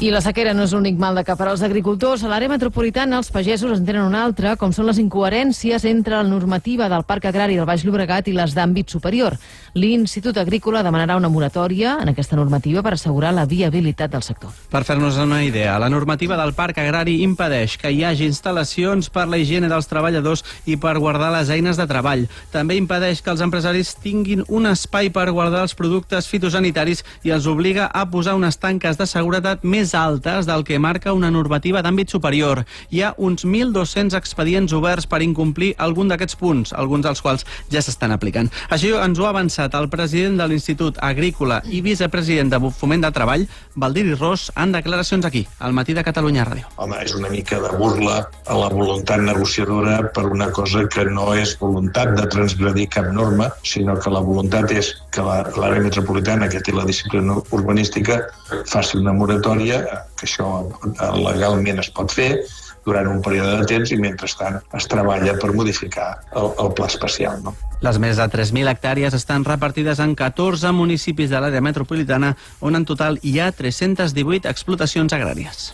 I la sequera no és l'únic mal de cap per als agricultors. A l'àrea metropolitana els pagesos en tenen una altra, com són les incoherències entre la normativa del Parc Agrari del Baix Llobregat i les d'àmbit superior. L'Institut Agrícola demanarà una moratòria en aquesta normativa per assegurar la viabilitat del sector. Per fer-nos una idea, la normativa del Parc Agrari impedeix que hi hagi instal·lacions per la higiene dels treballadors i per guardar les eines de treball. També impedeix que els empresaris tinguin un espai per guardar els productes fitosanitaris i els obliga a posar unes tanques de seguretat més altes del que marca una normativa d'àmbit superior. Hi ha uns 1.200 expedients oberts per incomplir algun d'aquests punts, alguns dels quals ja s'estan aplicant. Així ens ho ha avançat el president de l'Institut Agrícola i vicepresident de Foment de Treball, Baldiri Ros, en declaracions aquí, al Matí de Catalunya Ràdio. Home, és una mica de burla a la voluntat negociadora per una cosa que no és voluntat de transgredir cap norma, sinó que la voluntat és que l'àrea metropolitana, que té la disciplina urbanística, faci una moratòria, que això legalment es pot fer durant un període de temps i mentrestant es treballa per modificar el pla especial, no? Les més de 3.000 hectàrees estan repartides en 14 municipis de l'àrea metropolitana, on en total hi ha 318 explotacions agràries.